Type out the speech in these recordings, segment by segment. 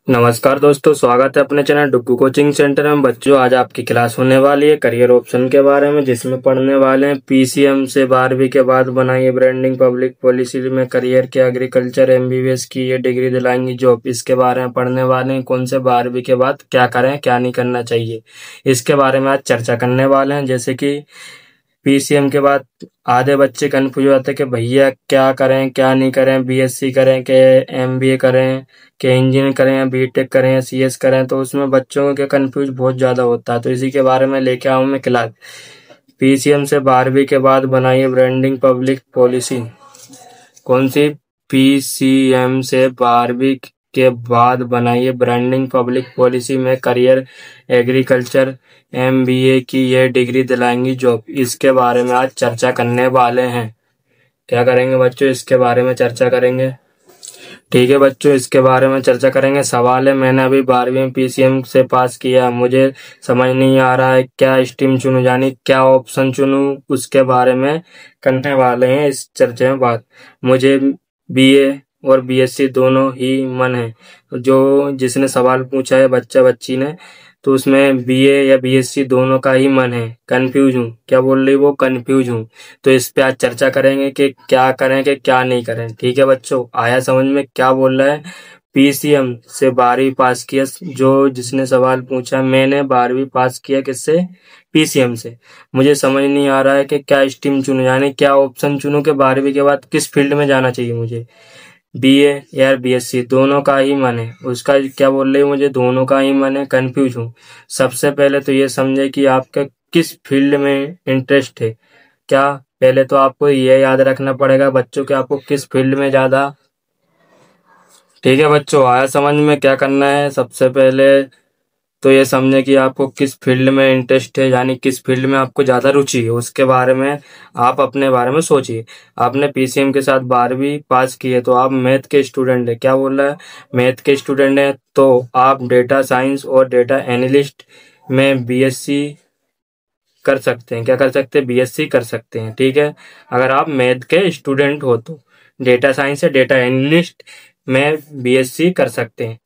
नमस्कार दोस्तों, स्वागत है अपने चैनल डुग्गू कोचिंग सेंटर में। बच्चों, आज आपकी क्लास होने वाली है करियर ऑप्शन के बारे में, जिसमें पढ़ने वाले हैं पीसीएम से 12वीं के बाद बनाइए ब्रांडिंग पब्लिक पॉलिसी में करियर के एग्रीकल्चर एमबीबीएस की ये डिग्री दिलाएंगी जॉब। इसके बारे में पढ़ने वाले हैं कौन से 12वीं के बाद क्या करें क्या नहीं करना चाहिए, इसके बारे में आज चर्चा करने वाले हैं। जैसे कि पीसीएम के बाद आधे बच्चे कन्फ्यूज होते हैं कि भैया क्या करें क्या नहीं करें, बीएससी करें कि एमबीए करें कि इंजीनियर करें या बीटेक करें या सीएस करें। तो उसमें बच्चों के कन्फ्यूज बहुत ज़्यादा होता है, तो इसी के बारे में लेके आऊँ मैं क्लास। पीसीएम से 12वीं के बाद बनाइए ब्रांडिंग पब्लिक पॉलिसी। कौन सी? पीसीएम से 12वीं के बाद बनाइए ब्रांडिंग पब्लिक पॉलिसी में करियर एग्रीकल्चर एमबीए की यह डिग्री दिलाएंगी जॉब। इसके बारे में आज चर्चा करने वाले हैं। क्या करेंगे बच्चों? इसके बारे में चर्चा करेंगे। ठीक है बच्चों, इसके बारे में चर्चा करेंगे। सवाल है, मैंने अभी 12वीं में पीसीएम से पास किया, मुझे समझ नहीं आ रहा है क्या स्ट्रीम चुनूं, यानी क्या ऑप्शन चुनूं, उसके बारे में करने वाले हैं इस चर्चा में बात। मुझे बीए और बीएससी दोनों ही मन है। जो जिसने सवाल पूछा है बच्चा बच्ची ने, तो उसमें बीए या बीएससी दोनों का ही मन है। कंफ्यूज हूँ, क्या बोल रही वो? कंफ्यूज हूँ। तो इस पे आज चर्चा करेंगे कि क्या करें कि क्या नहीं करें। ठीक है बच्चों, आया समझ में क्या बोल रहा है? पीसीएम से 12वीं पास किया, जो जिसने सवाल पूछा, मैंने 12वीं पास किया किससे? पीसीएम से। मुझे समझ नहीं आ रहा है कि क्या स्ट्रीम चुनूं, यानी क्या ऑप्शन चुनूं कि 12वीं के बाद किस फील्ड में जाना चाहिए मुझे, बीए या बीएससी। दोनों का ही मन है। उसका क्या बोल रही है? मुझे दोनों का ही मन है, कंफ्यूज हूँ। सबसे पहले तो ये समझे कि आपका किस फील्ड में इंटरेस्ट है। क्या पहले तो आपको ये याद रखना पड़ेगा बच्चों कि आपको किस फील्ड में ज़्यादा। ठीक है बच्चों, आया समझ में क्या करना है? सबसे पहले तो ये समझे कि आपको किस फील्ड में इंटरेस्ट है, यानी किस फील्ड में आपको ज़्यादा रुचि है, उसके बारे में आप अपने बारे में सोचिए। आपने पीसीएम के साथ 12वीं पास की है तो आप मैथ के स्टूडेंट है। क्या बोल रहा है? मैथ के स्टूडेंट है तो आप डेटा साइंस और डेटा एनालिस्ट में बीएससी कर सकते हैं। क्या कर सकते हैं? बीएससी कर सकते हैं। ठीक है, अगर आप मैथ के स्टूडेंट हो तो डेटा साइंस या डेटा एनालिस्ट में बीएससी कर सकते हैं।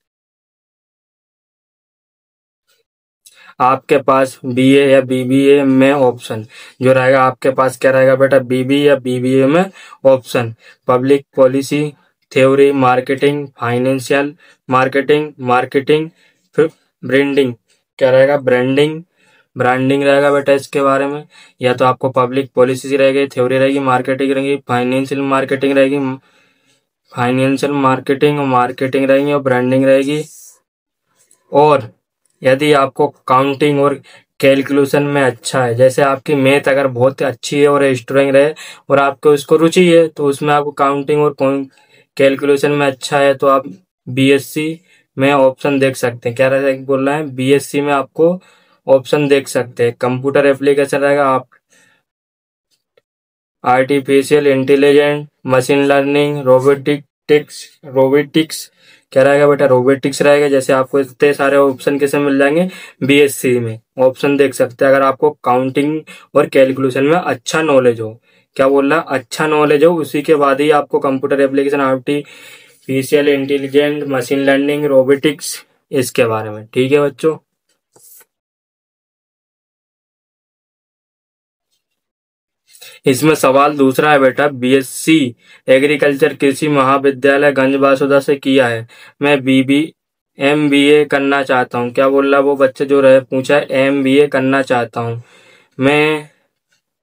आपके पास बीए या बीबीए में ऑप्शन जो रहेगा, आपके पास क्या रहेगा बेटा? बीबी या बीबीए में option public policy, theory, marketing, financial marketing, marketing, फिर ब्रांडिंग। क्या रहेगा? ब्रांडिंग, ब्रांडिंग रहेगा बेटा इसके बारे में। या तो आपको पब्लिक पॉलिसी रहेगी, थ्योरी रहेगी, मार्केटिंग रहेगी, फाइनेंशियल मार्केटिंग रहेगी, फाइनेंशियल मार्केटिंग और मार्केटिंग रहेगी और ब्रांडिंग रहेगी। और यदि आपको काउंटिंग और कैलकुलेशन में अच्छा है, जैसे आपकी मैथ अगर बहुत अच्छी है और स्ट्रांग रहे और आपको उसको रुचि है, तो उसमें आपको काउंटिंग और कैलकुलेशन में अच्छा है तो आप बीएससी में ऑप्शन देख सकते हैं। क्या रहेगा बोल रहा है? बीएससी में आपको ऑप्शन देख सकते हैं। कंप्यूटर एप्लीकेशन रहेगा, आप artificial intelligence, machine learning, robotics. क्या रहेगा बेटा? रोबोटिक्स रहेगा। जैसे आपको इतने सारे ऑप्शन कैसे मिल जाएंगे? बीएससी में ऑप्शन देख सकते हैं अगर आपको काउंटिंग और कैलकुलेशन में अच्छा नॉलेज हो। क्या बोल रहा है? अच्छा नॉलेज हो, उसी के बाद ही आपको computer application, artificial intelligence, machine learning, robotics, इसके बारे में। ठीक है बच्चों, इसमें सवाल दूसरा है बेटा, बीएससी एग्रीकल्चर कृषि महाविद्यालय गंज बासुदा से किया है, मैं बीबी एमबीए करना चाहता हूँ। क्या बोल रहा है वो बच्चे जो रहे पूछा है? एमबीए करना चाहता हूँ, मैं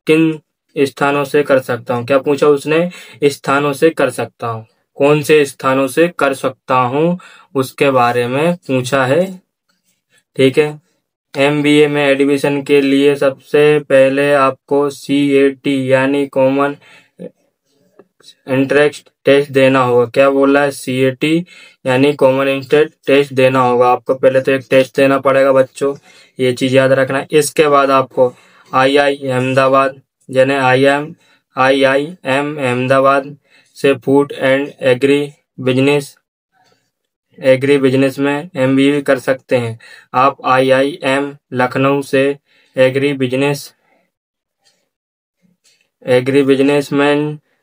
किन स्थानों से कर सकता हूँ? क्या पूछा उसने? स्थानों से कर सकता हूँ। कौन से स्थानों से कर सकता हूँ उसके बारे में पूछा है। ठीक है, एमबीए में एडमिशन के लिए सबसे पहले आपको सीएटी यानी कॉमन एंट्रेंस टेस्ट देना होगा। क्या बोल रहा है? सीएटी यानी कॉमन एंट्रेंस टेस्ट देना होगा। आपको पहले तो एक टेस्ट देना पड़ेगा बच्चों, ये चीज याद रखना। इसके बाद आपको आई अहमदाबाद, यानी आई एम अहमदाबाद से फूड एंड एग्री बिजनेस में एमबीए कर सकते हैं। आप आईआईएम लखनऊ से एग्री बिजनेस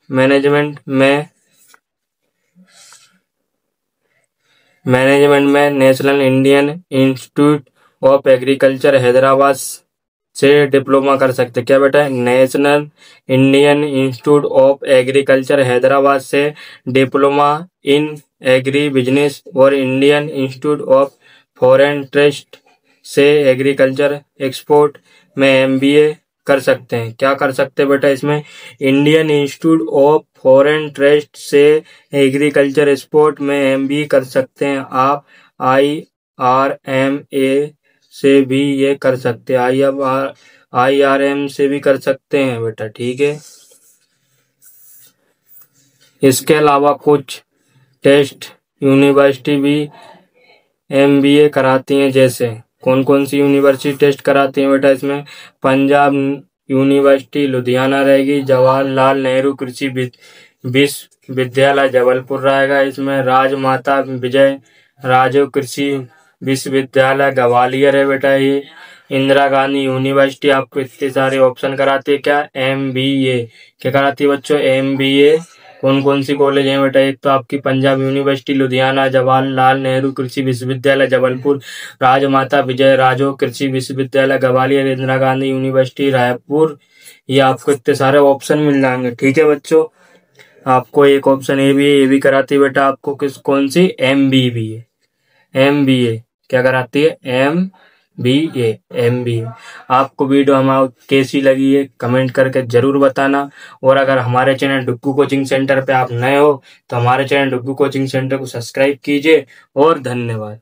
मैनेजमेंट में मैनेजमेंट में national Indian institute of agriculture Hyderabad से डिप्लोमा कर सकते। क्या बेटा है? National Indian institute of agriculture Hyderabad से डिप्लोमा इन एग्री बिजनेस और Indian institute of foreign trace से एग्रीकल्चर एक्सपोर्ट में एमबीए कर सकते हैं। क्या कर सकते हैं बेटा इसमें? Indian institute of foreign trace से एग्रीकल्चर एक्सपोर्ट में एमबीए कर सकते हैं आप। IRMA से भी ये कर सकते हैं, IRM से भी कर सकते हैं बेटा, ठीक है। इसके अलावा कुछ टेस्ट यूनिवर्सिटी भी एमबीए कराती हैं। जैसे कौन कौन सी यूनिवर्सिटी टेस्ट कराती हैं बेटा इसमें? पंजाब यूनिवर्सिटी लुधियाना रहेगी, जवाहरलाल नेहरू कृषि विश्वविद्यालय जबलपुर रहेगा इसमें, राजमाता विजय राजे कृषि विश्वविद्यालय ग्वालियर है बेटा ये, इंदिरा गांधी यूनिवर्सिटी आपको इतने सारे ऑप्शन कराती है। क्या? एमबीए। क्या कराती है बच्चों? एमबीए। कौन कौन सी कॉलेज है बेटा? एक तो आपकी पंजाब यूनिवर्सिटी लुधियाना, जवाहरलाल नेहरू कृषि विश्वविद्यालय जबलपुर, राजमाता विजय राजे कृषि विश्वविद्यालय ग्वालियर, इंदिरा गांधी यूनिवर्सिटी रायपुर। ये आपको इतने सारे ऑप्शन मिल जाएंगे, ठीक है बच्चों। आपको एक ऑप्शन ये भी कराती है बेटा आपको कौन सी? एमबीए। क्या कराती है? एमबीए। आपको वीडियो हमारी कैसी लगी है कमेंट करके जरूर बताना। और अगर हमारे चैनल डुग्गू कोचिंग सेंटर पे आप नए हो तो हमारे चैनल डुग्गू कोचिंग सेंटर को सब्सक्राइब कीजिए। और धन्यवाद।